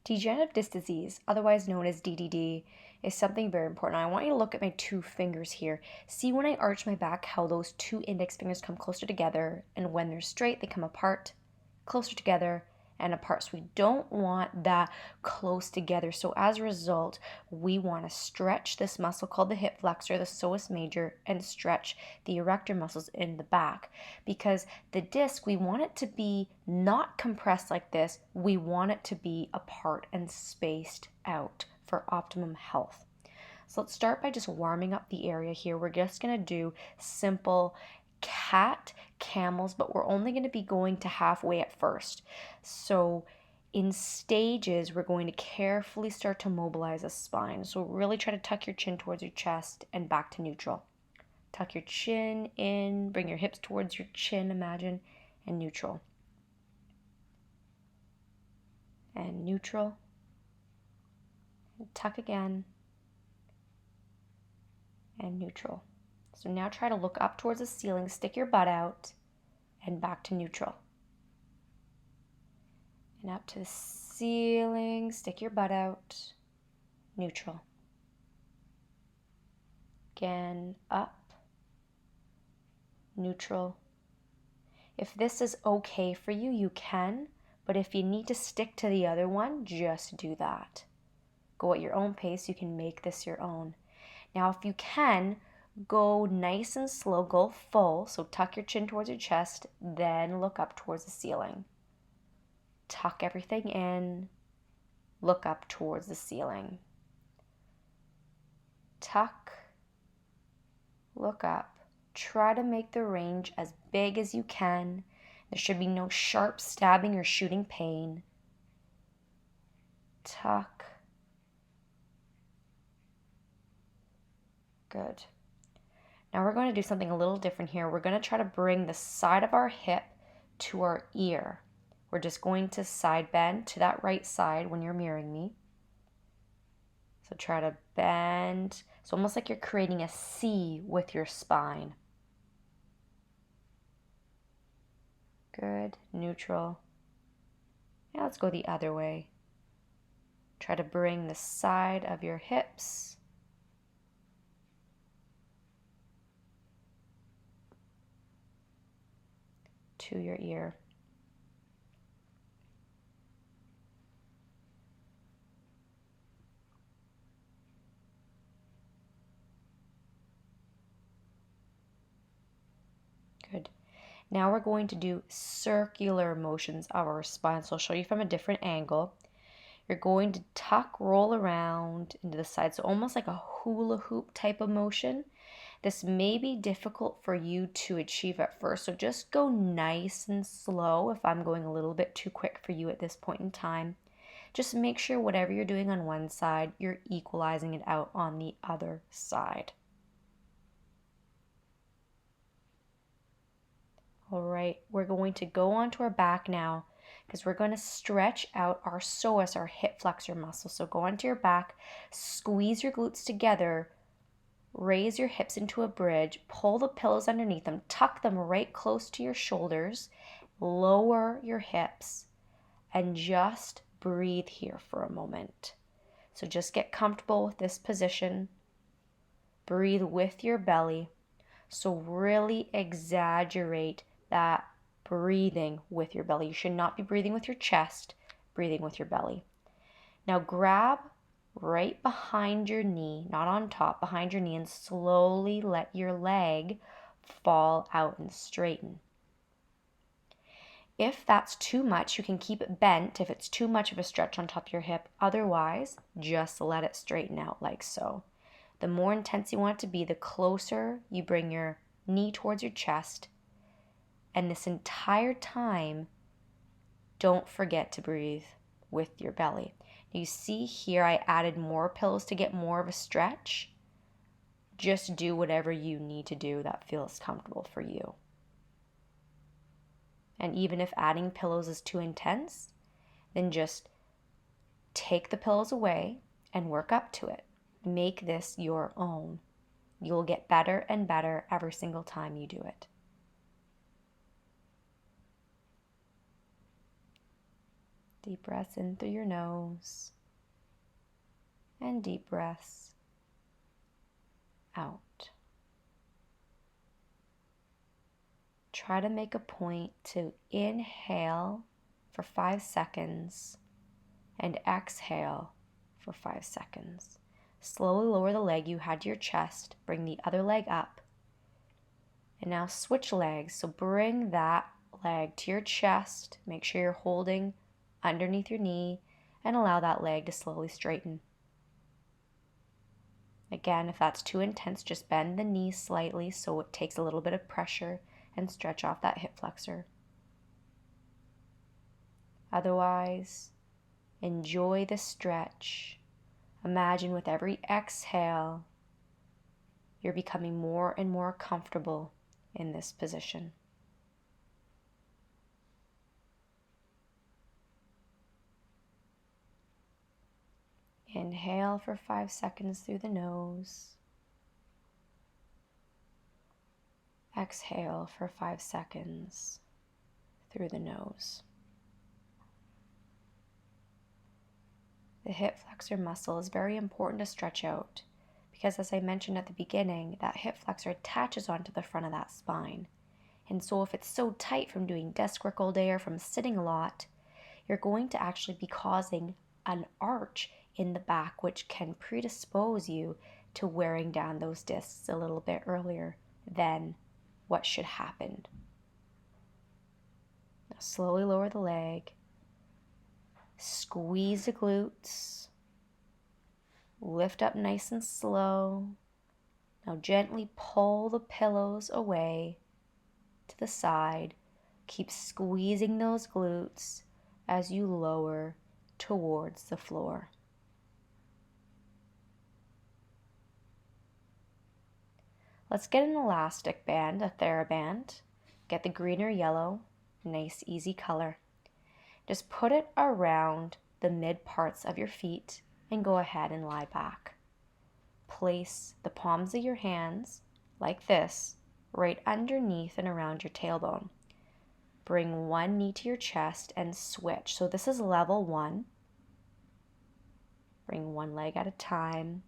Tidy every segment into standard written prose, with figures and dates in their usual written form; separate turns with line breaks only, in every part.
Degenerative disc disease, otherwise known as DDD, is something very important. I want you to look at my two fingers here. See when I arch my back how those two index fingers come closer together, and when they're straight, they come apart, closer together, and apart. So we don't want that close together. So as a result, we want to stretch this muscle called the hip flexor, the psoas major, and stretch the erector muscles in the back. Because the disc, we want it to be not compressed like this. We want it to be apart and spaced out for optimum health. So let's start by just warming up the area here. We're just going to do simple cat, camels, but we're only going to be going to halfway at first. So in stages, we're going to carefully start to mobilize the spine. So really try to tuck your chin towards your chest and back to neutral. Tuck your chin in, bring your hips towards your chin, imagine, and neutral. And neutral. And tuck again. And neutral. So now try to look up towards the ceiling, stick your butt out, and back to neutral. And up to the ceiling, stick your butt out, neutral. Again, up, neutral. If this is okay for you, you can, but if you need to stick to the other one, just do that. Go at your own pace, you can make this your own. Now if you can, go nice and slow, go full, so tuck your chin towards your chest, then look up towards the ceiling. Tuck everything in, look up towards the ceiling. Tuck, look up. Try to make the range as big as you can. There should be no sharp stabbing or shooting pain. Tuck. Good. Now we're going to do something a little different here. We're going to try to bring the side of our hip to our ear. We're just going to side bend to that right side when you're mirroring me. So try to bend. It's almost like you're creating a C with your spine. Good. Neutral. Now let's go the other way. Try to bring the side of your hips to your ear. Good. Now we're going to do circular motions of our spine. So I'll show you from a different angle. You're going to tuck, roll around into the side. So almost like a hula hoop type of motion. This may be difficult for you to achieve at first, so just go nice and slow if I'm going a little bit too quick for you at this point in time. Just make sure whatever you're doing on one side, you're equalizing it out on the other side. All right, we're going to go onto our back now because we're going to stretch out our psoas, our hip flexor muscle. So go onto your back, squeeze your glutes together, raise your hips into a bridge, pull the pillows underneath them, tuck them right close to your shoulders, lower your hips, and just breathe here for a moment. So just get comfortable with this position. Breathe with your belly. So really exaggerate that breathing with your belly. You should not be breathing with your chest, breathing with your belly. Now grab right behind your knee, not on top, behind your knee, and slowly let your leg fall out and straighten. If that's too much, you can keep it bent if it's too much of a stretch on top of your hip. Otherwise, just let it straighten out like so. The more intense you want it to be, the closer you bring your knee towards your chest. And this entire time, don't forget to breathe with your belly. You see here I added more pillows to get more of a stretch. Just do whatever you need to do that feels comfortable for you. And even if adding pillows is too intense, then just take the pillows away and work up to it. Make this your own. You'll get better and better every single time you do it. Deep breaths in through your nose and deep breaths out. Try to make a point to inhale for 5 seconds and exhale for 5 seconds. Slowly lower the leg you had to your chest. Bring the other leg up. And now switch legs. So bring that leg to your chest. Make sure you're holding underneath your knee and allow that leg to slowly straighten. Again, if that's too intense, just bend the knee slightly so it takes a little bit of pressure and stretch off that hip flexor. Otherwise, enjoy the stretch. Imagine with every exhale, you're becoming more and more comfortable in this position. Inhale for 5 seconds through the nose. Exhale for 5 seconds through the nose. The hip flexor muscle is very important to stretch out because, as I mentioned at the beginning, that hip flexor attaches onto the front of that spine. And so if it's so tight from doing desk work all day or from sitting a lot, you're going to actually be causing an arch in the back, which can predispose you to wearing down those discs a little bit earlier than what should happen. Now slowly lower the leg. Squeeze the glutes. Lift up nice and slow. Now gently pull the pillows away to the side. Keep squeezing those glutes as you lower towards the floor. Let's get an elastic band, a TheraBand. Get the green or yellow, nice easy color. Just put it around the mid parts of your feet and go ahead and lie back. Place the palms of your hands like this, right underneath and around your tailbone. Bring one knee to your chest and switch. So this is level 1. Bring one leg at a time.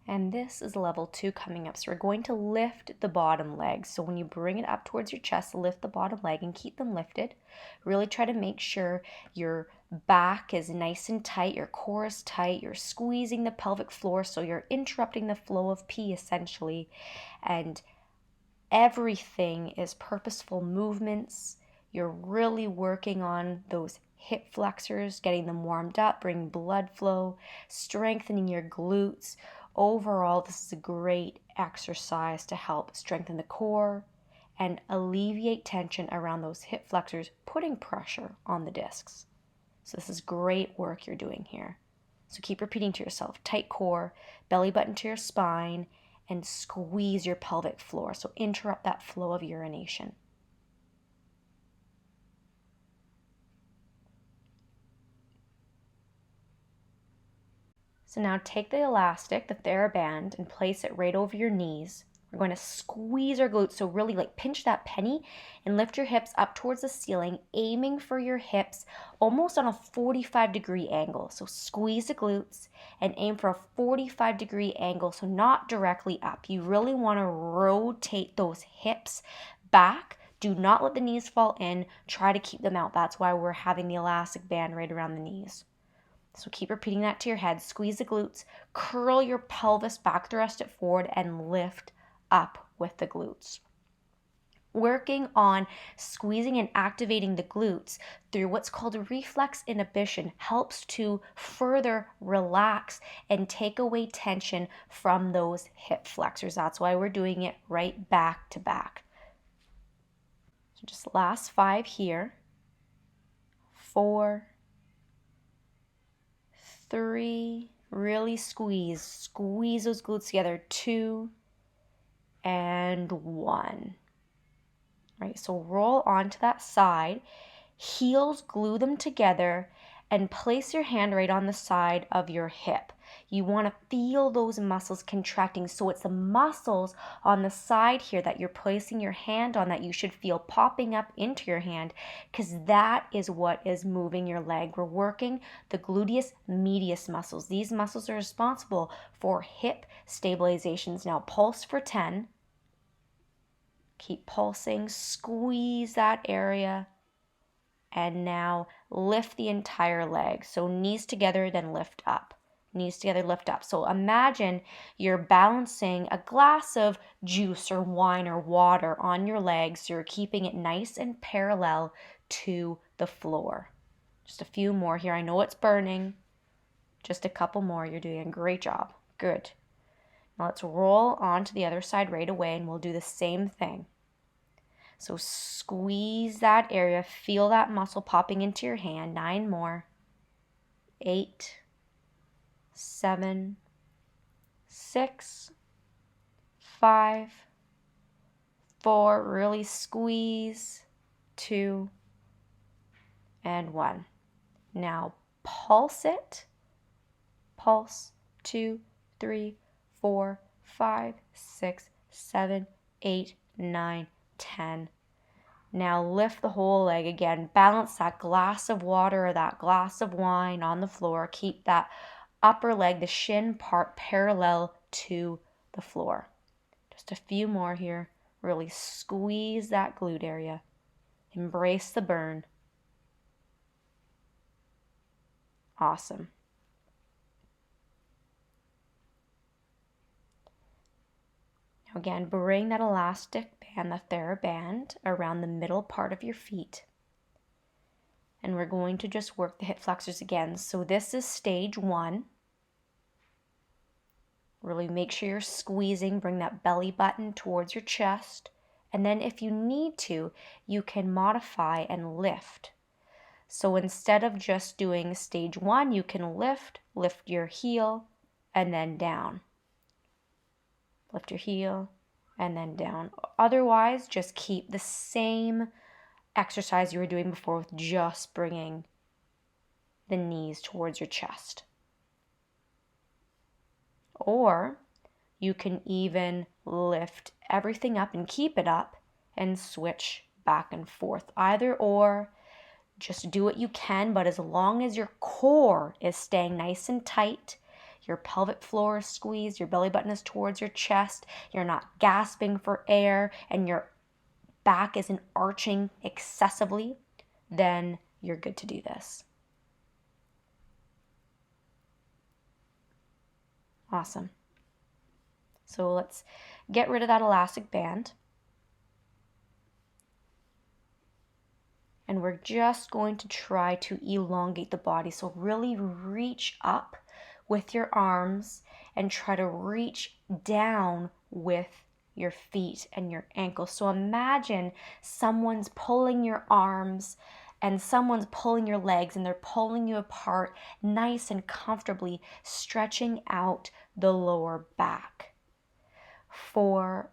And this is level 2 coming up. So we're going to lift the bottom leg. So when you bring it up towards your chest, lift the bottom leg and keep them lifted. Really try to make sure your back is nice and tight, your core is tight, you're squeezing the pelvic floor, so you're interrupting the flow of pee essentially. And everything is purposeful movements. You're really working on those hip flexors, getting them warmed up, bringing blood flow, strengthening your glutes. Overall, this is a great exercise to help strengthen the core and alleviate tension around those hip flexors, putting pressure on the discs. So this is great work you're doing here. So keep repeating to yourself, tight core, belly button to your spine, and squeeze your pelvic floor. So interrupt that flow of urination. So now take the elastic, the TheraBand, and place it right over your knees. We're going to squeeze our glutes, so really like pinch that penny and lift your hips up towards the ceiling, aiming for your hips almost on a 45-degree angle. So squeeze the glutes and aim for a 45-degree angle, so not directly up. You really want to rotate those hips back. Do not let the knees fall in. Try to keep them out. That's why we're having the elastic band right around the knees. So keep repeating that to your head. Squeeze the glutes, curl your pelvis back, thrust it forward, and lift up with the glutes. Working on squeezing and activating the glutes through what's called reflex inhibition helps to further relax and take away tension from those hip flexors. That's why we're doing it right back to back. So just last 5 here. 4, 3, really squeeze those glutes together. 2 and 1. Right, so roll onto that side, heels glue them together, and place your hand right on the side of your hip. You want to feel those muscles contracting. So it's the muscles on the side here that you're placing your hand on that you should feel popping up into your hand, because that is what is moving your leg. We're working the gluteus medius muscles. These muscles are responsible for hip stabilizations. Now pulse for 10. Keep pulsing, squeeze that area, and now lift the entire leg. So knees together, then lift up. Knees together, lift up. So imagine you're balancing a glass of juice or wine or water on your legs. So you're keeping it nice and parallel to the floor. Just a few more here. I know it's burning. Just a couple more. You're doing a great job. Good. Now let's roll on to the other side right away, and we'll do the same thing. So squeeze that area, feel that muscle popping into your hand. 9 more. 8, 7, 6, 5, 4, really squeeze, 2, and 1. Now pulse it. Pulse, 2, 3, 4, 5, 6, 7, 8, 9, 10. Now lift the whole leg again. Balance that glass of water or that glass of wine on the floor. Keep that upper leg, the shin part, parallel to the floor. Just a few more here. Really squeeze that glute area. Embrace the burn. Awesome. Now again, bring that elastic band, the TheraBand, around the middle part of your feet. And we're going to just work the hip flexors again. So this is stage 1. Really make sure you're squeezing. Bring that belly button towards your chest. And then if you need to, you can modify and lift. So instead of just doing stage 1, you can lift your heel, and then down. Lift your heel, and then down. Otherwise, just keep the same exercise you were doing before with just bringing the knees towards your chest. Or you can even lift everything up and keep it up and switch back and forth. Either or, just do what you can, but as long as your core is staying nice and tight, your pelvic floor is squeezed, your belly button is towards your chest, you're not gasping for air, and your back isn't arching excessively, then you're good to do this. Awesome. So let's get rid of that elastic band. And we're just going to try to elongate the body. So really reach up with your arms and try to reach down with your feet and your ankles. So imagine someone's pulling your arms and someone's pulling your legs, and they're pulling you apart nice and comfortably, stretching out the lower back. For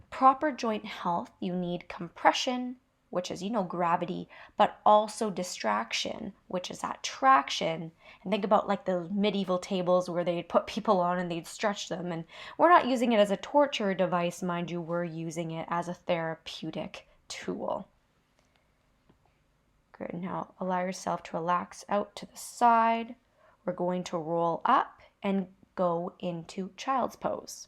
proper joint health, you need compression, which is, gravity, but also distraction, which is that traction. And think about like those medieval tables where they'd put people on and they'd stretch them. And we're not using it as a torture device, mind you, we're using it as a therapeutic tool. Good. Now allow yourself to relax out to the side. We're going to roll up and go into child's pose.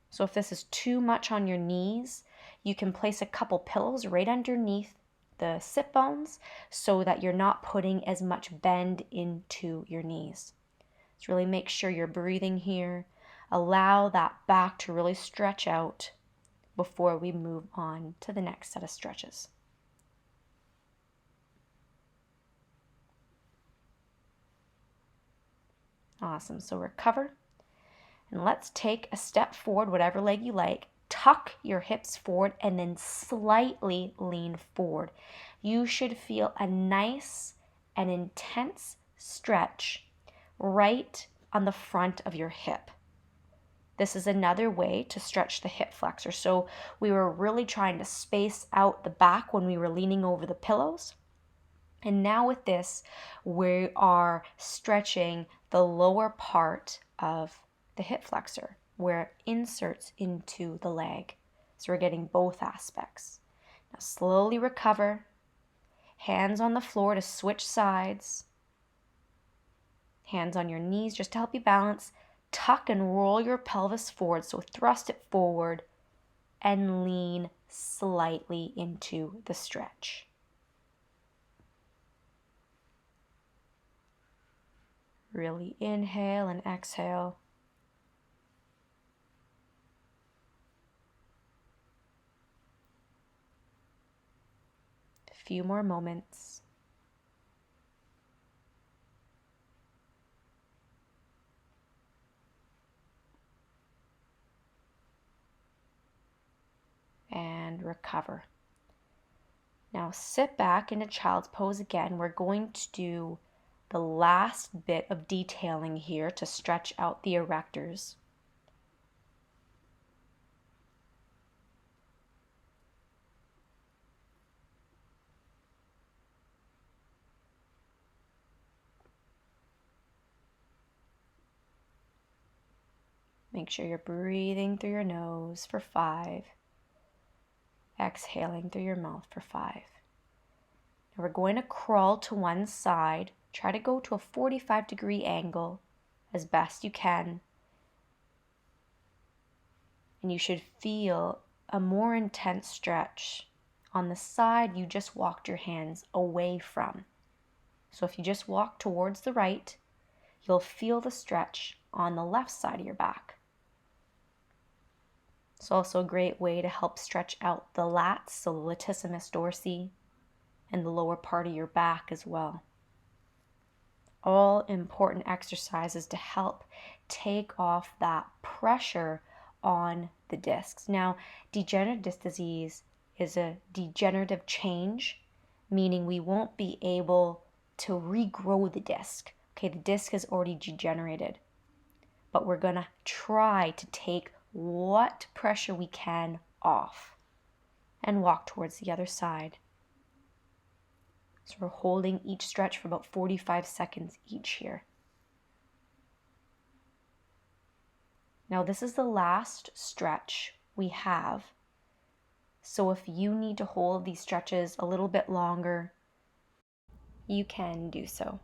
So if this is too much on your knees, you can place a couple pillows right underneath the sit bones so that you're not putting as much bend into your knees. So really make sure you're breathing here. Allow that back to really stretch out before we move on to the next set of stretches. Awesome. So recover. And let's take a step forward, whatever leg you like. Tuck your hips forward and then slightly lean forward. You should feel a nice and intense stretch right on the front of your hip. This is another way to stretch the hip flexor. So we were really trying to space out the back when we were leaning over the pillows. And now with this, we are stretching the lower part of the hip flexor where it inserts into the leg. So we're getting both aspects. Now slowly recover. Hands on the floor to switch sides. Hands on your knees just to help you balance. Tuck and roll your pelvis forward, so thrust it forward and lean slightly into the stretch. Really inhale and exhale. A few more moments. And recover. Now sit back into child's pose again. We're going to do the last bit of detailing here to stretch out the erectors. Make sure you're breathing through your nose for 5. Exhaling through your mouth for 5. Now we're going to crawl to one side. Try to go to a 45-degree angle as best you can. And you should feel a more intense stretch on the side you just walked your hands away from. So if you just walk towards the right, you'll feel the stretch on the left side of your back. It's also a great way to help stretch out the lats, so the latissimus dorsi, and the lower part of your back as well. All important exercises to help take off that pressure on the discs. Now, degenerative disc disease is a degenerative change, meaning we won't be able to regrow the disc. Okay, the disc has already degenerated, but we're going to try to take what pressure we can off and walk towards the other side. So we're holding each stretch for about 45 seconds each here. Now this is the last stretch we have. So if you need to hold these stretches a little bit longer, you can do so.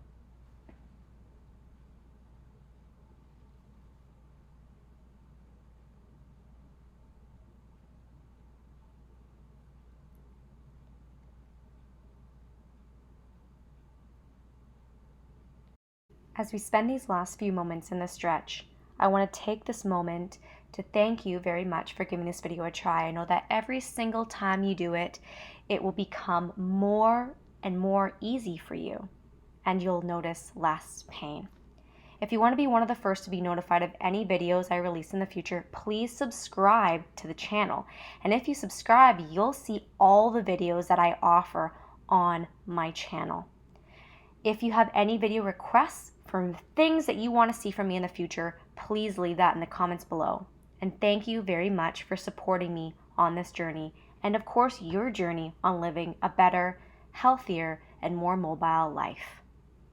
As we spend these last few moments in the stretch, I want to take this moment to thank you very much for giving this video a try. I know that every single time you do it, it will become more and more easy for you, and you'll notice less pain. If you want to be one of the first to be notified of any videos I release in the future, please subscribe to the channel. And if you subscribe, you'll see all the videos that I offer on my channel. If you have any video requests from things that you want to see from me in the future, please leave that in the comments below. And thank you very much for supporting me on this journey, and of course your journey on living a better, healthier, and more mobile life.